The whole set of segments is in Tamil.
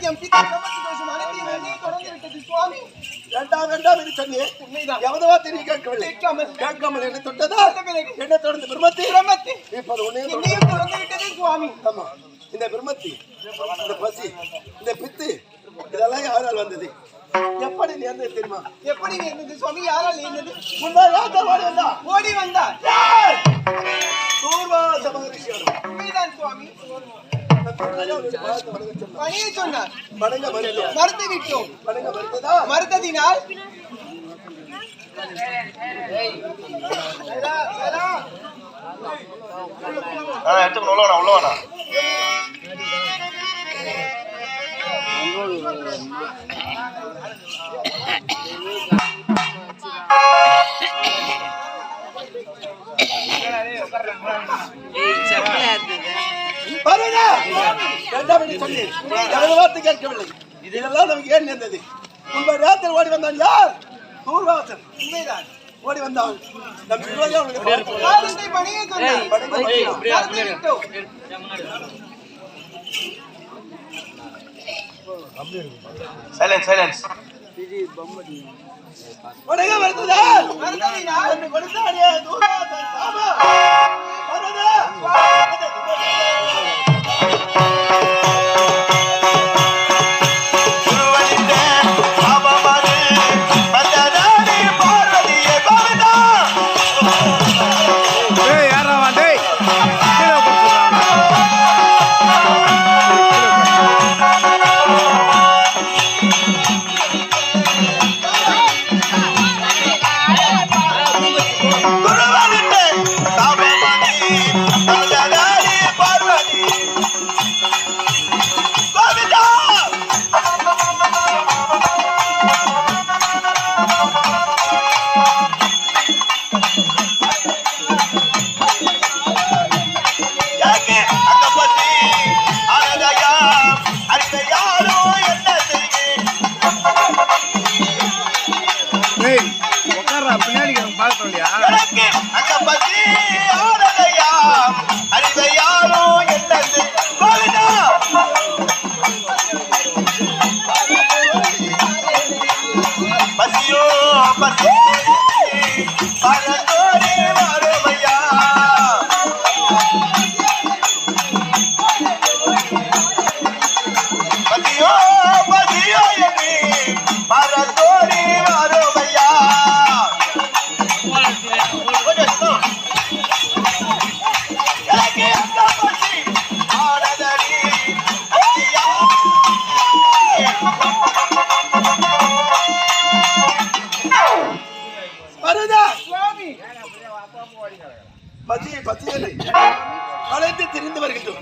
என் பிதா பிரம்மத்து தோஷம் அனைத்தையும் என்னை தொடர்ந்து விட்டது சுவாமி. வேண்டாம் வேண்டாம் என்று சொன்னேன். உண்மைதான். எவதவா தெரிய கேட்காமல் என்ன தொட்டதா? என்ன தொடர்ந்து பிரம்மத்தி இப்போது என்னையும் தொடர்ந்து விட்டது சுவாமி. ஆமா, இந்த பிரம்மத்தி, இந்த பசி, இந்த பித்து இதெல்லாம் யாரால் வந்தது? எப்படி நேர்ந்தது தெரியுமா? எப்படி நேர்ந்தது சுவாமி? யாரால் நேர்ந்தது? ஓடி வந்தார். தூர்வாச மகரிஷியார். உண்மைதான் சுவாமி. பணியை சொன்னார். மறுத்து விட்டோம். மறுத்ததினால் உள்ளவானா கேட்கவில்லை. இதெல்லாம் நமக்கு ஏன் நேர்ந்தது? உங்கள் ராத்திரி ஓடி வந்தான் யார்? தூர்வாசன். உண்மைதான். ஓடி வந்தான் நம் சைலன்ஸ் உடனே வருதுதா கொடுத்தாடிய தூர்வாசன் சாபா வருதா அழைத்து திரிந்து வருகின்றோம்.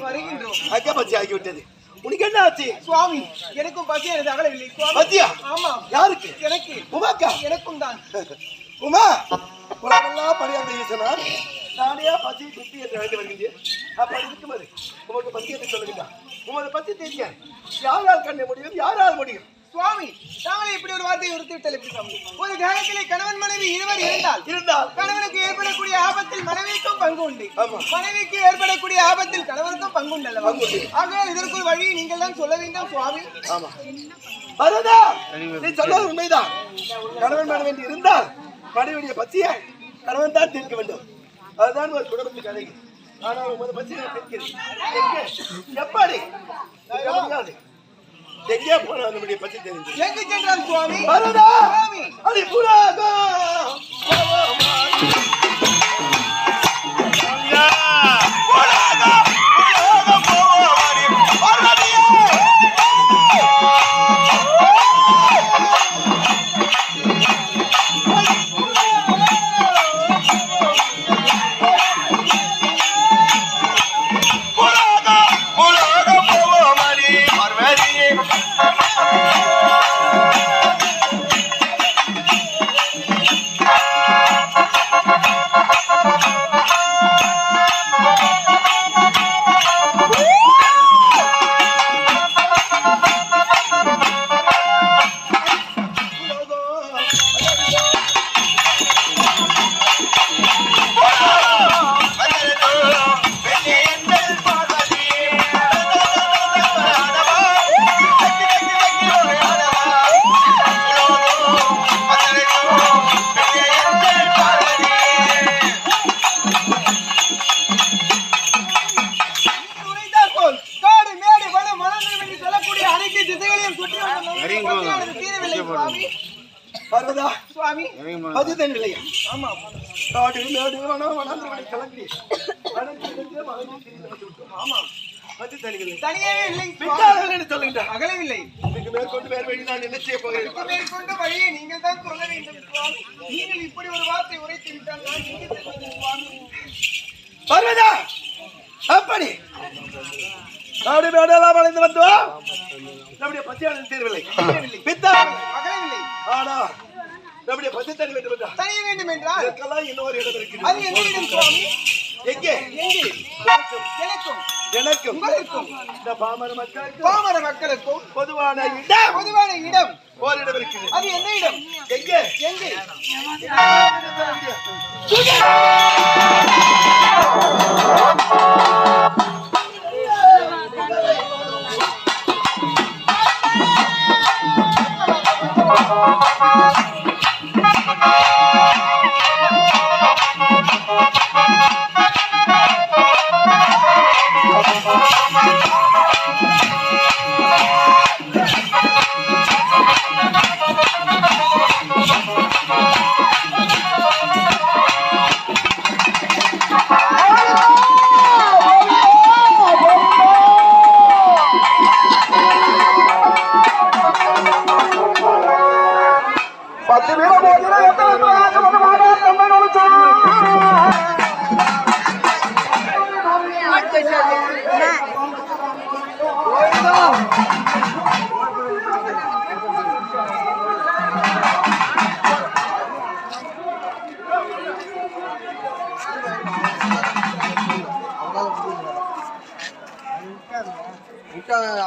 அக்கா பச்சி ஆகிவிட்டது. உனக்கு என்ன ஆச்சு சுவாமி? எனக்கும் பசி எனது அகலவில்லை. பத்தியா? ஆமா. யாருக்கு? எனக்கு. உமாக்கா? எனக்கும் தான். உமா உலகெல்லாம் பணியாத ஈசனார் நானே பசி சுத்தி என்று அழைத்து வருகின்றேன். அப்படி இருக்கும்போது உமக்கு பசி என்று சொல்லுகின்றார். உமது பசி தெரியும். யாரால் கண்ண முடியும்? யாரால் முடியும்? சுவாமி, தாங்களே இப்படி ஒரு வார்த்தையை உறுத்திவிட்டது. ஒரு கிரகத்திலே கணவன் மனைவி இருவர் இருந்தால் கணவனுக்கு ஏற்படக்கூடிய ஆபத்தில் மனைவிக்கும் பங்கு உண்டு. மனைவிக்கு ஏற்படக்கூடிய ஆபத்தில் கணவனுக்கும் பங்கு உண்டு அல்லவா? ஆகையால் இதற்கு ஒரு வழியை நீங்கள் தான் சொல்ல வேண்டும் சுவாமி. நீ சொன்னது உண்மைதான். கணவன் மனைவி இருந்தால் மனைவியுடைய பசியை கணவன் தான் தீர்க்க வேண்டும். அதுதான் ஒரு குடும்பத்துக்கு அழகு. ஆனால் உமது பசியை தீர்க்கிறேன். எப்படி? எங்கே போனா நம்முடைய பசி தெரிஞ்சு எங்கு சென்றால் சுவாமி? வருதா அடி புராகா பசியானது தீரவில்லை சுவாமி. பார்வதா சுவாமி பசித்தன் இல்லையா? ஆமா காடு மேடு வனாந்திரங்களை கலங்கி ஆமா பசித்தன் இல்லை. தனியே இல்லை சுவாமி. விட்டார்கள் என்று சொல்லுகின்றார். அகலவில்லை. இதுக்கு மேற்கொண்டு வேறு வழி நான் என்ன செய்ய போகிறேன்? மேற்கொண்ட வழியை நீங்கள் தான் சொல்ல வேண்டும் சுவாமி. நீங்கள் இப்படி ஒரு வார்த்தை உரைத்து விட்டால் நான் எங்கே செல்வது சுவாமி? பார்வதா அப்படி காடு மேடெல்லாம் வளைந்து வந்தோம். நம்முடைய பசியானது தீரவில்லை. பித்தார்கள் அகலவில்லை. ஆனா நம்முடைய பசித்தன் வேண்டும் என்றார். தனிய வேண்டும் என்றால் இதற்கெல்லாம் இன்னொரு இடம் அது இருக்கிறது. எந்த இடம் சுவாமி? எங்கே? எங்கே? எனக்கும் எனக்கும் உங்களுக்கும் இந்த பாமர மக்களுக்கும் பாமர மக்களுக்கும் பொதுவான இடம் பொதுவான இடம் ஓரிடம் இருக்கிறது. அது என்ன இடம்? எங்கே? எங்கே?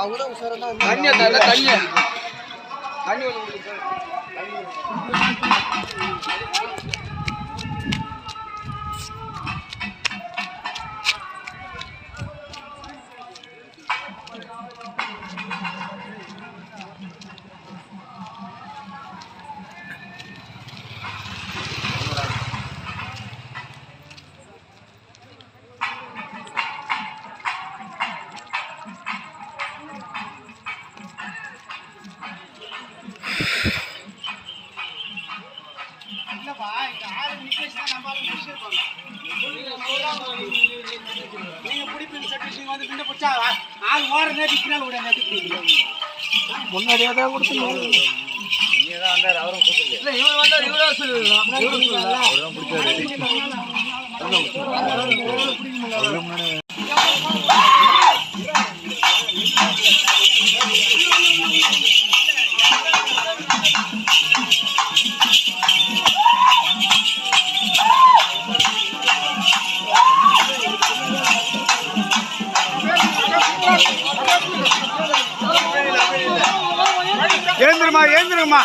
அவங்கதான் உஷாரா தண்ணி தண்ணி தண்ணி முன்னாடியே தான் கொடுத்து ஏந்திரமா ஏந்திரமா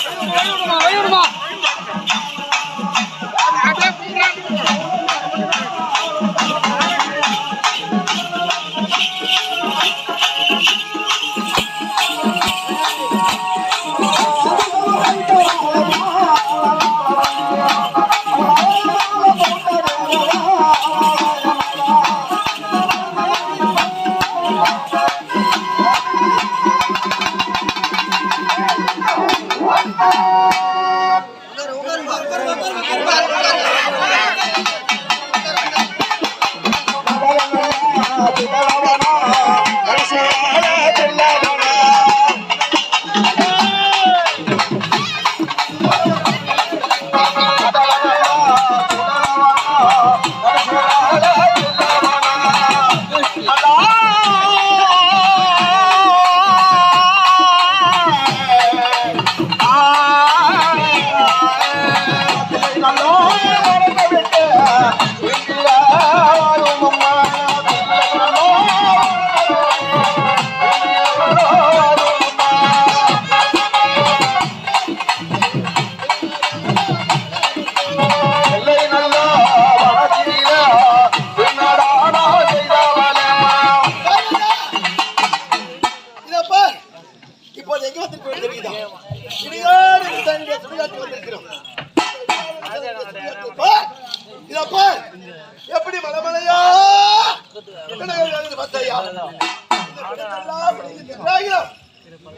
எப்படி மலமலையா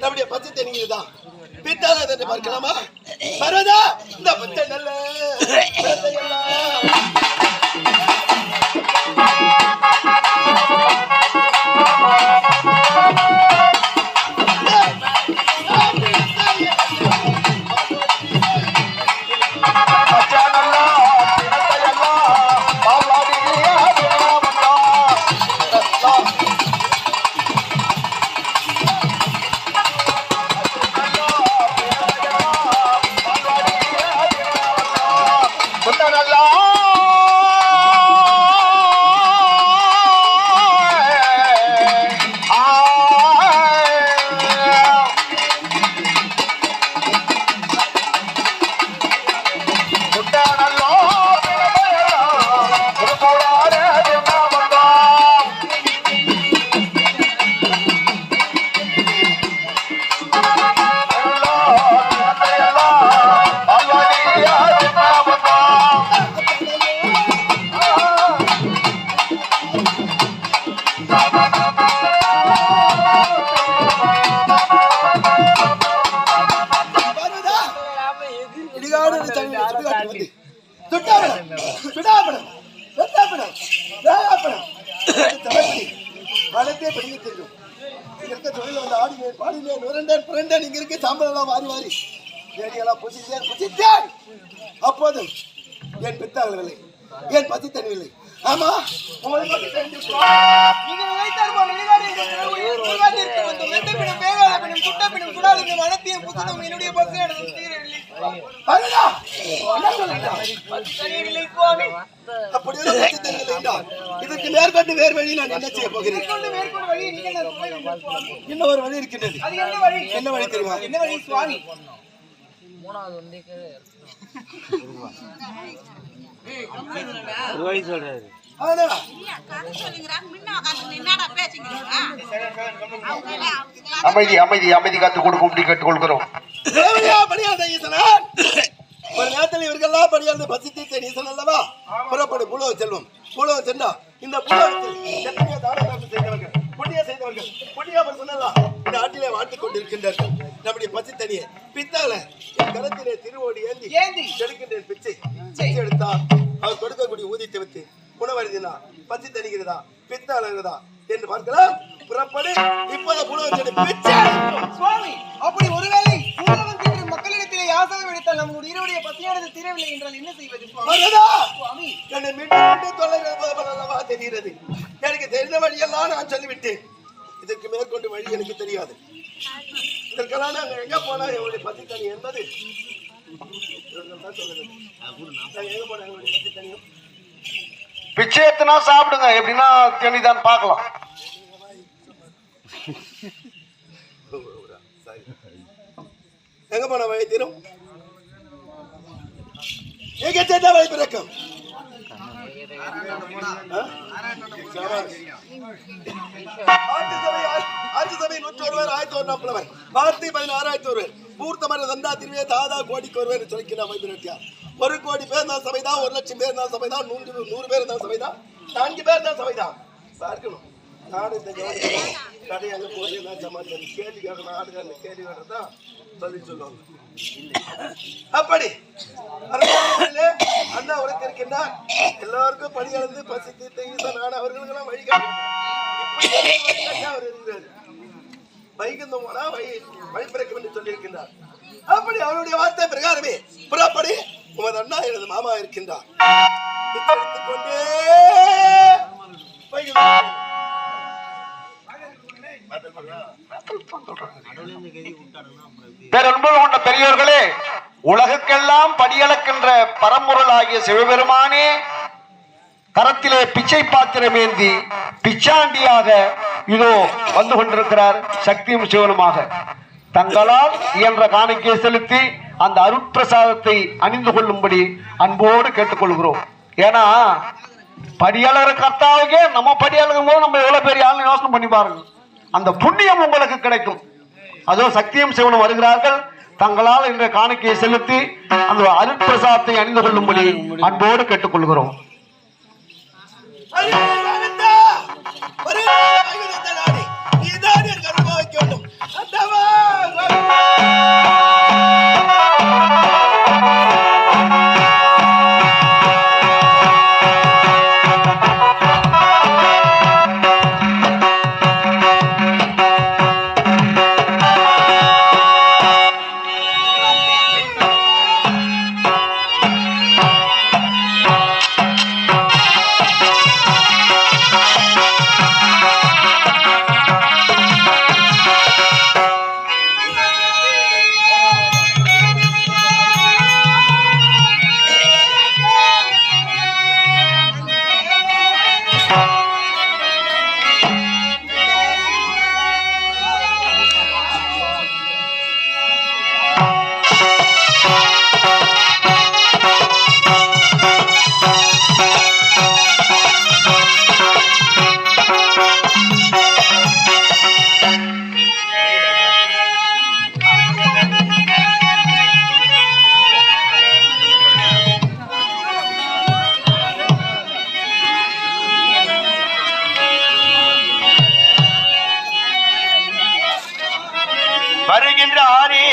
நம்முடைய பச்சை தண்ணீர்தான் பித்தால என்று பார்க்கலாமா? பர்வதா, இந்த பச்சை நல்ல அப்போது என் பித்தாகவில்லை, என் பசி தண்ணவில்லை. ஆமா, நீங்கள் நினைத்தார் போல் நெடுங்காடு என்ற திருவாட்டிற்கு வந்து மெத்தப்பினும் வேகாத பினும் சுட்டப்பினும் சுடாதினும் அனைத்தையும் புத்தகம் என்னுடைய பசங்க தீரவில்லை. இதுக்கு மேற்கொண்டு வேறு வழி நான் என்ன செய்ய போகிறேன்? இன்னும் ஒரு வழி இருக்கின்றது. என்ன வழி தெரியுமா? என்ன வழி சுவாமி? அமைதி அமைதி அமைதி கற்றுக் கொடுக்கும் கேட்டுக்கொள்கிறோம். ஒரு நேரத்தில் இவர்கள்லாம் படியாத பசித்து ஈசன் அல்லவா? புறப்படு புலவம் செல்வம். புலவம் சென்றா இந்த புலவத்தில் எத்தனையோ தாராளம் செய்தவர்கள், புண்ணிய செய்தவர்கள், புண்ணியவர் சொன்னலாம் இந்த ஆட்டிலே வாழ்த்துக் கொண்டிருக்கின்றார்கள். நம்முடைய பசி தனியை பித்தால என் கரத்திலே திருவோடி ஏந்தி எடுக்கின்றேன். பிச்சை எடுத்தா அவர் கொடுக்கக்கூடிய ஊதியத்தை வைத்து உணவருதினா பசி தணிகிறதா பித்தாளர்களா என்று பார்க்கலாம். புறப்படு இப்போது புலவம் பிச்சை. சுவாமி, அப்படி ஒருவேளை மக்களிடத்திலே யாசகம் எடுத்தால் நம்முடைய இருவருடைய பசியானது தீரவில்லை என்றால் என்ன செய்வது சுவாமி? என்னை மீண்டும் தொலைவா தெரிகிறது. எனக்கு தெரிந்த வழியெல்லாம் நான் சொல்லிவிட்டேன். இதற்கு மேற்கொண்டு வழி எனக்கு தெரியாது. இதற்கெல்லாம் நாங்கள் எங்க போனா எங்களுடைய பசி தனி என்பது பிச்சை எத்தனா சாப்பிடுங்க, எப்படின்னா தனிதான் பார்க்கலாம். எங்க போன வழி தீரும்? எங்க சேர்ந்த வழி பிறக்கும்? ஆட்சி சபை 101 1140 வார்த்தை 16 பூர்த்தமர தந்தா திருவே தாதா கோடிக்கு ஒருவர் சொல்லிக்கிறார். வைத்திருக்கிறார் 1 கோடி பேர் தான் சபைதான், 1 லட்சம் பேர் தான் சபைதான், 100 பேர் தான் சபைதான், 4 பேர் தான் சபைதான். பார்க்கணும் நாடு இந்த கடை அங்க போய் சமாளிச்சு கேள்வி கேட்கணும். ஆடுகாரன் கேள்வி கேட்டதான் சொல்லி சொல்லுவாங்க. அப்படி அண்ணா உனக்கு இருக்கின்றார். எல்லாருக்கும் பணி அளந்து பசி தீர்த்த நான் அவர்களுக்கெல்லாம் வழிகாட்டு அவர் இருக்கிறார். வைகுந்தம் போனா வழி பிறக்கும் என்று சொல்லியிருக்கின்றார். அப்படி அவருடைய வார்த்தை பிரகாரமே புறப்படி உமது அண்ணா எனது மாமா இருக்கின்றார். எடுத்துக்கொண்டே வைகுந்தம் பேரன்பு கொண்ட பெரியோர்களே, உலகுக்கெல்லாம் படியளக்கின்ற பரம்பொருள் ஆகிய சிவபெருமானே கரத்திலே பிச்சை பாத்திரம் ஏந்தி பிச்சாண்டியாக இதோ வந்து கொண்டிருக்கிறார். சக்தியும் சிவனுமாக தங்களால் இயன்ற காணிக்கை செலுத்தி அந்த அருட்பிரசாதத்தை அணிந்து கொள்ளும்படி அன்போடு கேட்டுக்கொள்கிறோம். ஏன்னா படியாளர் கர்த்தாவுக்கே நம்ம படியாளரும் போது நம்ம எவ்வளவு பெரிய ஆளுநர் யோசனை பண்ணி பாருங்க, அந்த புண்ணியம் உங்களுக்கு கிடைக்கும். அதோ சக்தியும் சிவனும் வருகிறார்கள். தங்களால் என்ற காணிக்கையை செலுத்தி அந்த அருட்பிரசாதத்தை அணிந்து கொள்ளும்படி அன்போடு கேட்டுக்கொள்கிறோம். நீதான் வருகின்றாரே